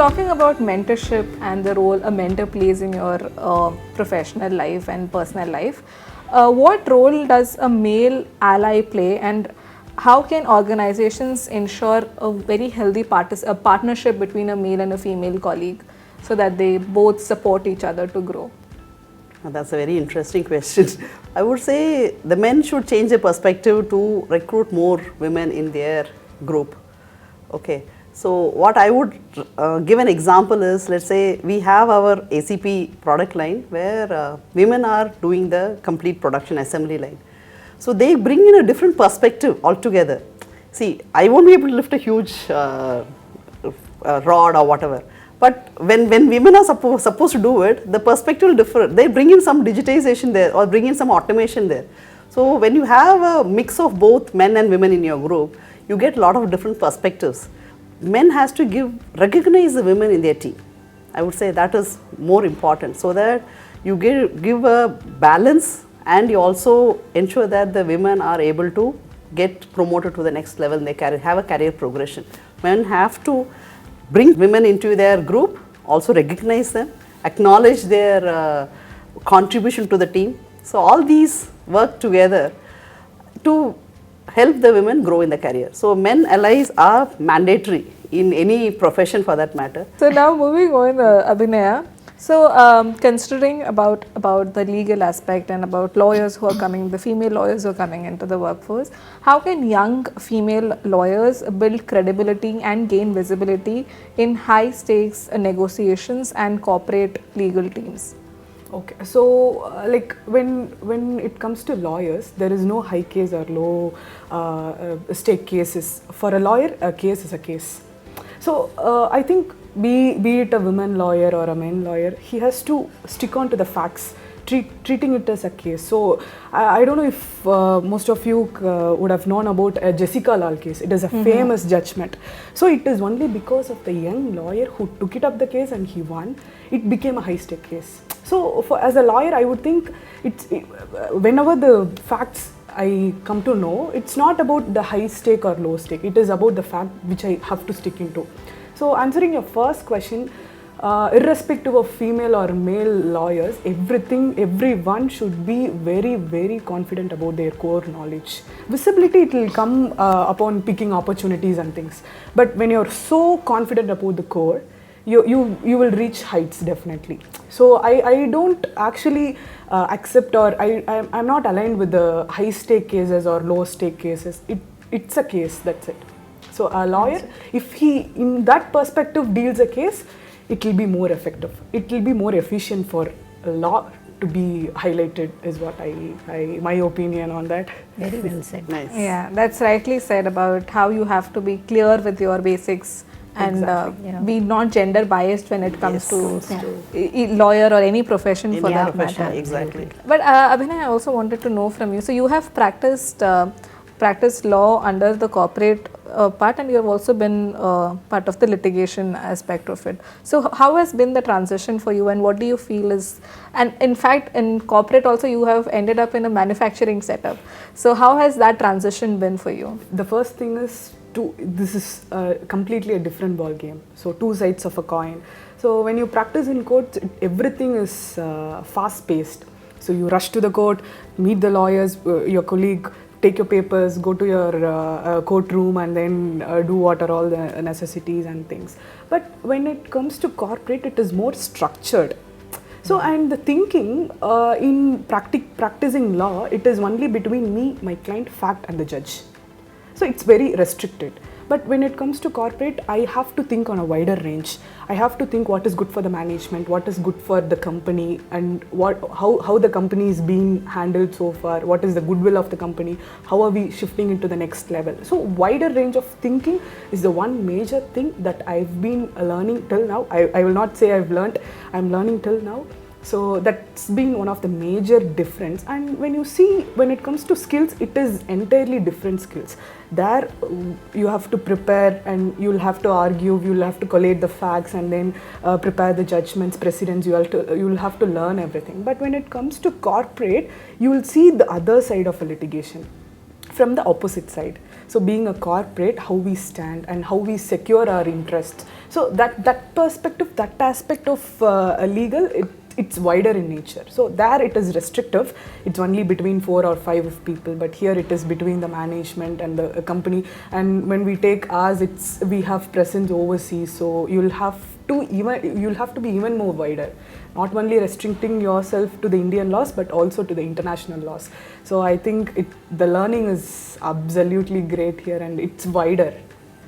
talking about mentorship and the role a mentor plays in your professional life and personal life, what role does a male ally play, and how can organizations ensure a very healthy partnership between a male and a female colleague so that they both support each other to grow? That's a very interesting question. I would say the men should change their perspective to recruit more women in their group. Okay. So what I would give an example is, let's say we have our ACP product line where women are doing the complete production assembly line. So they bring in a different perspective altogether. See, I won't be able to lift a huge rod or whatever. But when women are supposed to do it, the perspective will differ. They bring in some digitization there or bring in some automation there. So when you have a mix of both men and women in your group, you get a lot of different perspectives. Men has to recognize the women in their team. I would say that is more important, so that you give a balance, and you also ensure that the women are able to get promoted to the next level in their career, have a career progression. Men have to bring women into their group, also recognize them, acknowledge their contribution to the team. So all these work together to help the women grow in the career. So men allies are mandatory in any profession for that matter. So now moving on, Abhinaya. So considering about the legal aspect and about lawyers who are coming, the female lawyers who are coming into the workforce, how can young female lawyers build credibility and gain visibility in high stakes negotiations and corporate legal teams? Okay, so like when it comes to lawyers, there is no high case or low stake cases. For a lawyer, a case is a case. So I think be it a woman lawyer or a man lawyer, he has to stick on to the facts, treating it as a case. So I don't know if most of you would have known about a Jessica Lal case. It is a famous judgment. So it is only because of the young lawyer who took it up the case and he won, it became a high stake case. So as a lawyer, I would think whenever the facts I come to know, it's not about the high stake or low stake. It is about the fact which I have to stick into. So answering your first question, irrespective of female or male lawyers, everyone should be very, very confident about their core knowledge. Visibility, it will come upon picking opportunities and things. But when you're so confident about the core, you will reach heights definitely. So I don't actually accept, or I'm not aligned with the high stake cases or low stake cases. It's a case, that's it. So a lawyer, if he in that perspective deals a case, it will be more effective. It will be more efficient for a law to be highlighted, is what my opinion on that. Very well said. Nice. Yeah, that's rightly said about how you have to be clear with your basics and be not gender biased when it comes to lawyer or any profession for that matter. Exactly. But Abhinay, I also wanted to know from you. So you have practiced law under the corporate part, and you have also been part of the litigation aspect of it. So how has been the transition for you, and what do you feel is, and in fact in corporate also you have ended up in a manufacturing setup. So how has that transition been for you? The first thing is, this is completely a different ball game. So two sides of a coin. So when you practice in court, everything is fast paced. So you rush to the court, meet the lawyers, your colleague, take your papers, go to your courtroom, and then do what are all the necessities and things. But when it comes to corporate, it is more structured. So, and the thinking in practicing law, it is only between me, my client, fact, and the judge. So it's very restricted. But when it comes to corporate, I have to think on a wider range. I have to think what is good for the management, what is good for the company, and how the company is being handled so far, what is the goodwill of the company, how are we shifting into the next level. So wider range of thinking is the one major thing that I've been learning till now. I will not say I've learned, I'm learning till now. So that's been one of the major difference. And when you see, when it comes to skills, it is entirely different skills. There you have to prepare, and you'll have to argue, you'll have to collate the facts, and then prepare the judgments, precedents. You'll have to learn everything. But when it comes to corporate, you will see the other side of a litigation from the opposite side. So being a corporate, how we stand and how we secure our interests. So that perspective, that aspect of legal, it's wider in nature. So there it is restrictive. It's only between 4 or 5 of people, but here it is between the management and the company. And when we take ours, we have presence overseas. So you'll have to be even more wider, not only restricting yourself to the Indian laws, but also to the international laws. So I think the learning is absolutely great here, and it's wider.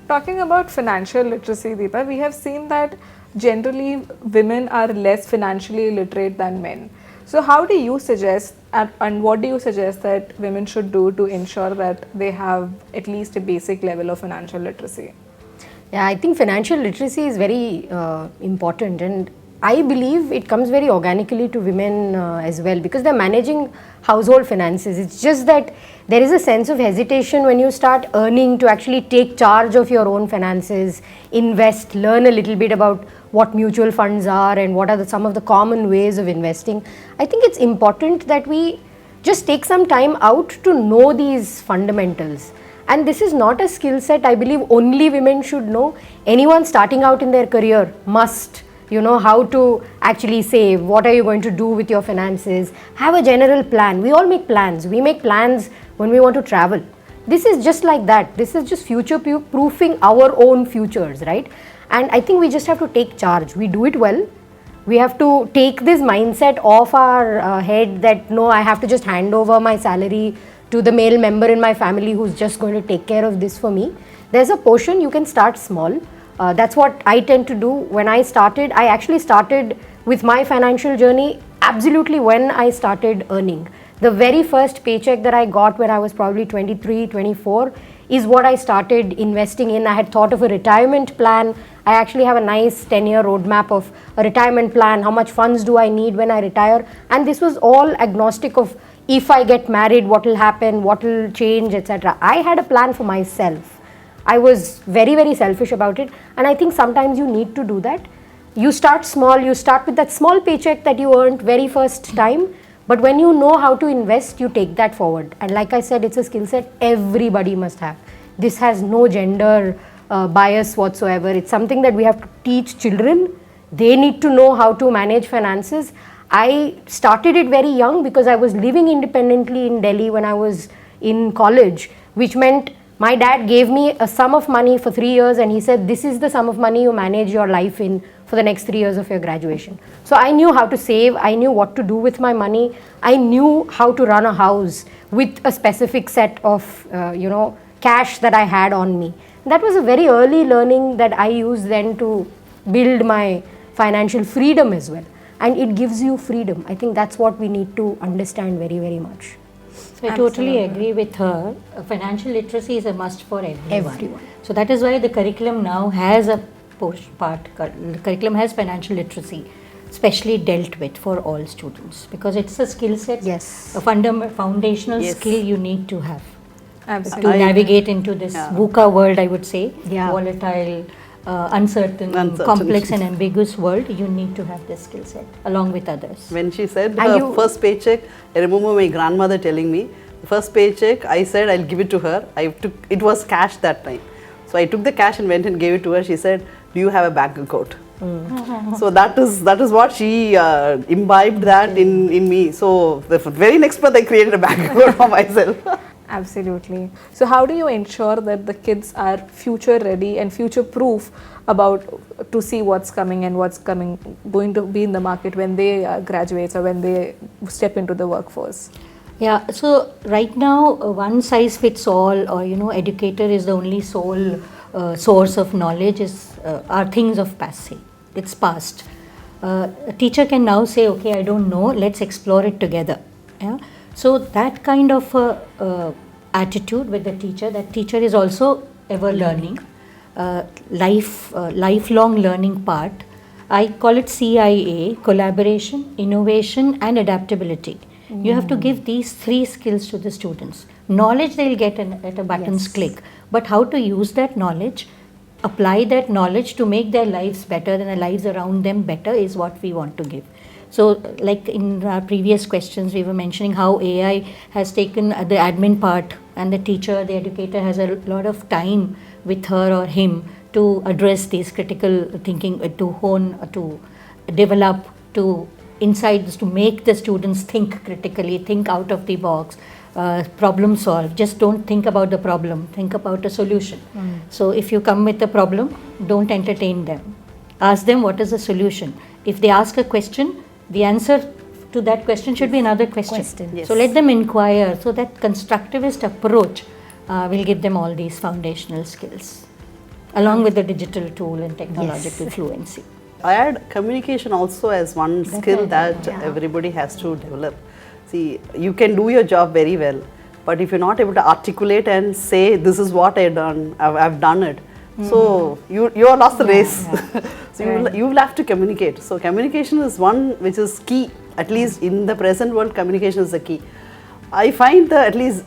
Talking about financial literacy, Deepa, we have seen that generally women are less financially literate than men. So how do you suggest and what do you suggest that women should do to ensure that they have at least a basic level of financial literacy? Yeah, I think financial literacy is very important, and I believe it comes very organically to women as well, because they're managing household finances. It's just that there is a sense of hesitation when you start earning to actually take charge of your own finances, invest, learn a little bit about what mutual funds are and what are some of the common ways of investing. I think it's important that we just take some time out to know these fundamentals. And this is not a skill set I believe only women should know. Anyone starting out in their career must how to actually save, what are you going to do with your finances, have a general plan. We all make plans. We make plans when we want to travel. This is just like that. This is just future proofing our own futures, right? And I think we just have to take charge. We do it well. We have to take this mindset off our head that no, I have to just hand over my salary to the male member in my family who's just going to take care of this for me. There's a portion you can start small. That's what I tend to do. When I started, I actually started with my financial journey absolutely when I started earning. The very first paycheck that I got when I was probably 23, 24 is what I started investing in. I had thought of a retirement plan. I actually have a nice 10-year roadmap of a retirement plan. How much funds do I need when I retire? And this was all agnostic of if I get married, what will happen, what will change, etc. I had a plan for myself. I was very, very selfish about it, and I think sometimes you need to do that. You start small, you start with that small paycheck that you earned very first time, but when you know how to invest, you take that forward. And like I said, it's a skill set everybody must have. This has no gender bias whatsoever. It's something that we have to teach children. They need to know how to manage finances. I started it very young because I was living independently in Delhi when I was in college, which meant my dad gave me a sum of money for 3 years and he said, this is the sum of money you manage your life in for the next 3 years of your graduation. So I knew how to save, I knew what to do with my money, I knew how to run a house with a specific set of, cash that I had on me. That was a very early learning that I used then to build my financial freedom as well. And it gives you freedom. I think that's what we need to understand very, very much. So I totally agree with her. Financial literacy is a must for everyone. So that is why the curriculum now has a the curriculum has financial literacy, especially dealt with for all students, because it's a skill set, yes, a foundational yes, skill you need to have. Absolutely. To navigate into this VUCA world, I would say, yeah, volatile, uncertain, complex and ambiguous world. You need to have this skill set along with others. When she said her first paycheck, I remember my grandmother telling me, the first paycheck, I said I'll give it to her. It was cash that time. So I took the cash and went and gave it to her. She said, do you have a bank account? So that is what she imbibed that in me. So the very next month I created a bank account for myself. Absolutely. So how do you ensure that the kids are future ready and future proof to see what's coming and what's going to be in the market when they graduate or when they step into the workforce? Yeah, so right now one size fits all, or educator is the only sole source of knowledge are things of passé. It's past. A teacher can now say, okay, I don't know, let's explore it together. Yeah. So that kind of attitude with the teacher, that teacher is also ever learning, lifelong learning part. I call it CIA, collaboration, innovation and adaptability. You have to give these 3 skills to the students. Knowledge they'll get at a button's click, but how to use that knowledge apply that knowledge to make their lives better and the lives around them better is what we want to give. So like in our previous questions, we were mentioning how AI has taken the admin part, and the teacher, the educator has a lot of time with her or him to address these critical thinking, to hone, to develop, to insights, to make the students think critically, think out of the box, problem solve. Just don't think about the problem, think about a solution. So if you come with a problem, don't entertain them. Ask them what is the solution. If they ask a question, the answer to that question should be another question. Yes. So let them inquire. So that constructivist approach will give them all these foundational skills, along with the digital tool and technological fluency. I add communication also as one skill that everybody has to develop. See, you can do your job very well, but if you're not able to articulate and say, this is what I've done it, so you have lost the race. So you will have to communicate. So communication is one which is key. At least in the present world, communication is the key. I find that at least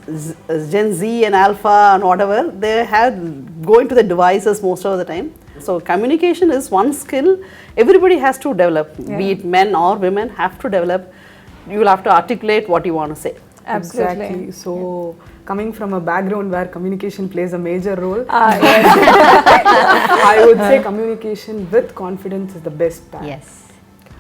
Gen Z and Alpha and whatever, they have going to the devices most of the time. So communication is one skill everybody has to develop, be it men or women have to develop. You will have to articulate what you want to say. Absolutely. Exactly. So coming from a background where communication plays a major role, I would say communication with confidence is the best pair. Yes.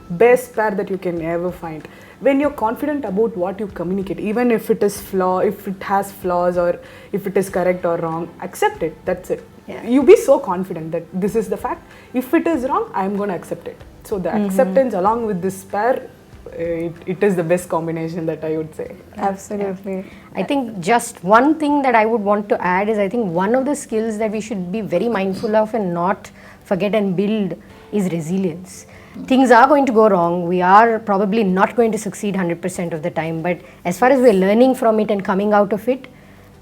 Best pair that you can ever find. When you're confident about what you communicate, even if it is if it has flaws or if it is correct or wrong, accept it. That's it. Yeah. You be so confident that this is the fact. If it is wrong, I'm going to accept it. So the acceptance along with this pair, it is the best combination that I would say. Absolutely. I think just one thing that I would want to add is I think one of the skills that we should be very mindful of and not forget and build is resilience. Things are going to go wrong. We are probably not going to succeed 100% of the time, but as far as we're learning from it and coming out of it,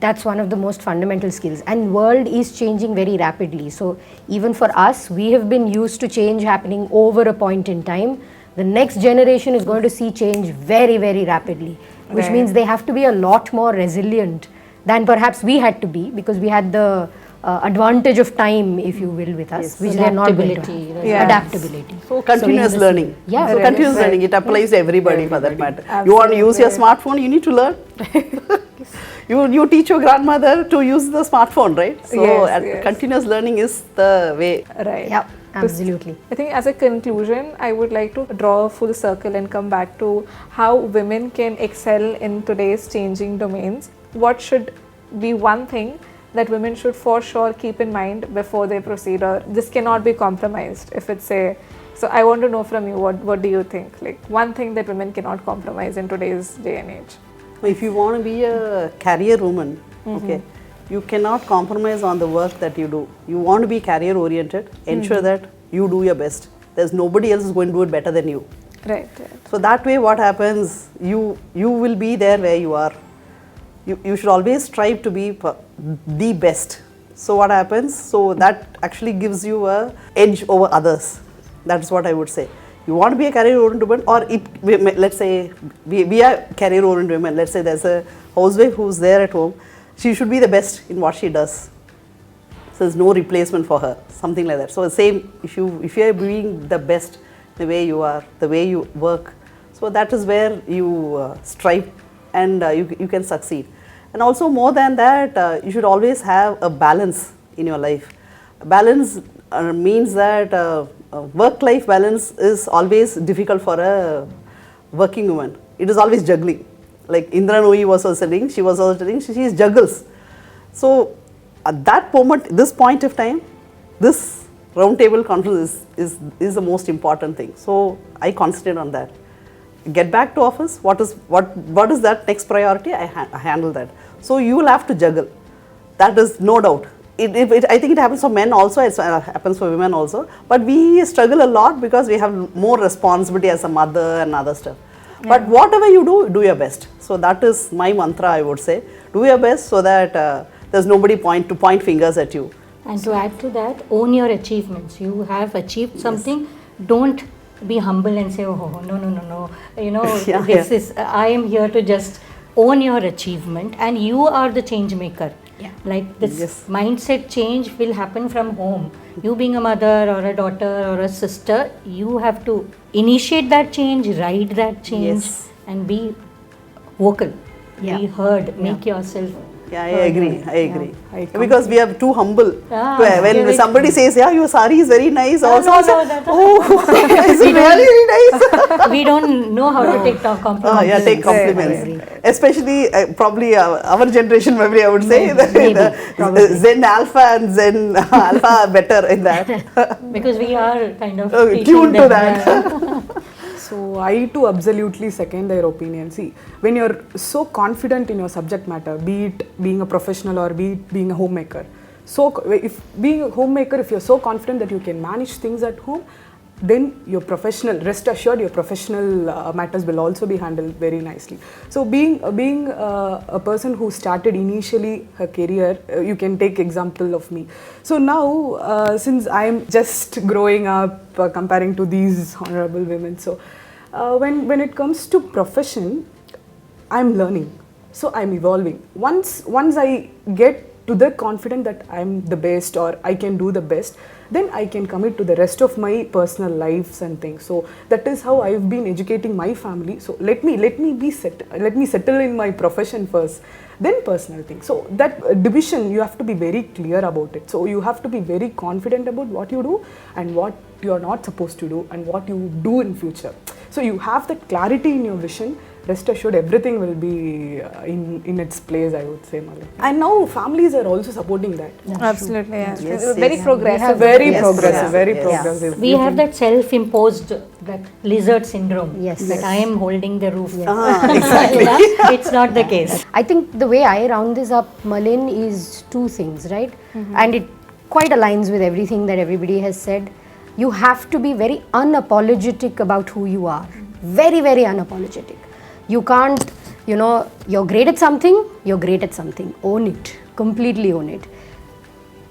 that's one of the most fundamental skills. And world is changing very rapidly. So even for us, we have been used to change happening over a point in time. The next generation is going to see change very, very rapidly, which means they have to be a lot more resilient than perhaps we had to be, because we had the advantage of time, if you will, with us, which they are not going to have. Yes. Adaptability. So continuous learning. Yeah. So continuous learning, it applies to everybody for that matter. You want to use your smartphone, you need to learn. You teach your grandmother to use the smartphone, right? So continuous learning is the way. Right. Yeah, absolutely. I think as a conclusion, I would like to draw a full circle and come back to how women can excel in today's changing domains. What should be one thing that women should for sure keep in mind before they proceed, or this cannot be compromised if it's so I want to know from you, what do you think? Like one thing that women cannot compromise in today's day and age. If you want to be a career woman, okay, you cannot compromise on the work that you do. You want to be career oriented, ensure that you do your best. There's nobody else is going to do it better than you. Right. So that way what happens, you will be there where you are. You should always strive to be the best. So what happens? So that actually gives you a edge over others. That's what I would say. You want to be a career-oriented woman, or let's say we are career-oriented women. Let's say there's a housewife who's there at home. She should be the best in what she does. So there's no replacement for her, something like that. So the same, if you are being the best the way you are, the way you work, so that is where you strive and you can succeed. And also more than that, you should always have a balance in your life. Balance means that work-life balance is always difficult for a working woman. It is always juggling. Like Indra Nooyi was also saying, she juggles. So at that moment, this point of time, this roundtable conference is the most important thing. So I concentrate on that. Get back to office. What is that next priority? I handle that. So you will have to juggle. That is no doubt. I think it happens for men also. It happens for women also. But we struggle a lot because we have more responsibility as a mother and other stuff. Yeah. But whatever you do, do your best. So that is my mantra, I would say. Do your best so that there's nobody to point fingers at you. And to add to that, own your achievements. You have achieved something. Don't be humble and say, oh, no. You know, I am here to just own your achievement, and you are the change maker. Yeah. Like this Yes. mindset change will happen from home. You being a mother or a daughter or a sister, you have to initiate that change, ride that change, Yes. and be vocal, Yeah. be heard, make yourself. Yeah, I heard. agree. I agree. I Because we are too humble. Ah, When yeah, somebody says, "Yeah, your sari is very nice," also no, I say, no, that- "Oh, is it really very nice?" We don't know how to take compliments. Yeah, take compliments. Especially, probably our generation, maybe I would say, the Zen Alpha and Zen Alpha are better in that. Because we are kind of Tuned teaching to them. that. So I too absolutely second their opinion. See, when you're so confident in your subject matter, be it being a professional or be it being a homemaker, if being a homemaker, if you're so confident that you can manage things at home, then your professional, rest assured, your professional matters will also be handled very nicely. So being a person who started initially her career, you can take example of me. So now, since I'm just growing up, comparing to these honorable women, so when it comes to profession, I'm learning, so I'm evolving. Once I get to the confident that I'm the best or I can do the best, then I can commit to the rest of my personal lives and things. So that is how I've been educating my family. So let me settle in my profession first, then personal things. So that division, you have to be very clear about it. So you have to be very confident about what you do and what you are not supposed to do and what you do in future. So you have that clarity in your vision. Rest assured, everything will be in its place, I would say, Malin. And now families are also supporting that. Absolutely, yeah. Yes, very yes. progressive. Very Yes, progressive, yeah, very yes. progressive. We have that self-imposed, that lizard syndrome. Yes. That I am holding the roof. Exactly. It's not the case. I think the way I round this up, Malin, is two things, right? And it quite aligns with everything that everybody has said. You have to be very unapologetic about who you are. Very, very unapologetic. You can't, you're great at something, you're great at something. Own it. Completely own it.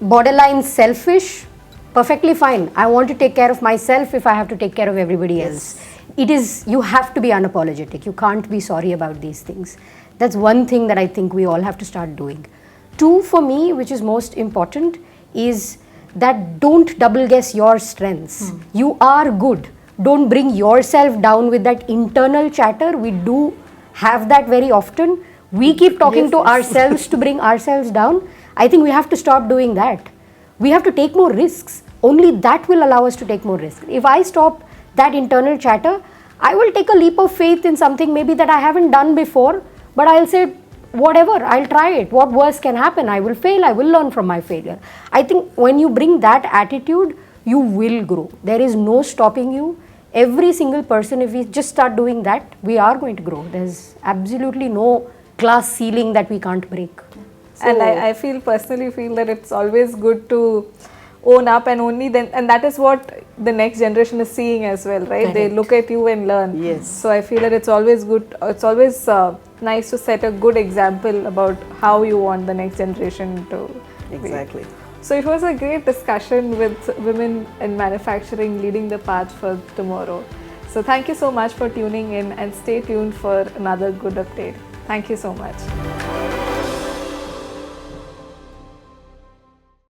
Borderline selfish, perfectly fine. I want to take care of myself if I have to take care of everybody else. You have to be unapologetic. You can't be sorry about these things. That's one thing that I think we all have to start doing. Two, for me, which is most important, is that don't double guess your strengths. You are good. Don't bring yourself down with that internal chatter. We do have that very often. We keep talking to ourselves to bring ourselves down. I think we have to stop doing that. We have to take more risks. Only that will allow us to take more risks. If I stop that internal chatter, I will take a leap of faith in something maybe that I haven't done before, but I'll say, whatever, I'll try it. What worse can happen? I will fail. I will learn from my failure. I think when you bring that attitude, you will grow. There is no stopping you. Every single person, if we just start doing that, we are going to grow. There's absolutely no glass ceiling that we can't break. And I personally feel that it's always good to own up, and only then, and that is what the next generation is seeing as well, right? Correct. They look at you and learn. Yes. So I feel that it's always good, it's always nice to set a good example about how you want the next generation to be. Exactly. So it was a great discussion with women in manufacturing leading the path for tomorrow. So thank you so much for tuning in, and stay tuned for another good update. Thank you so much.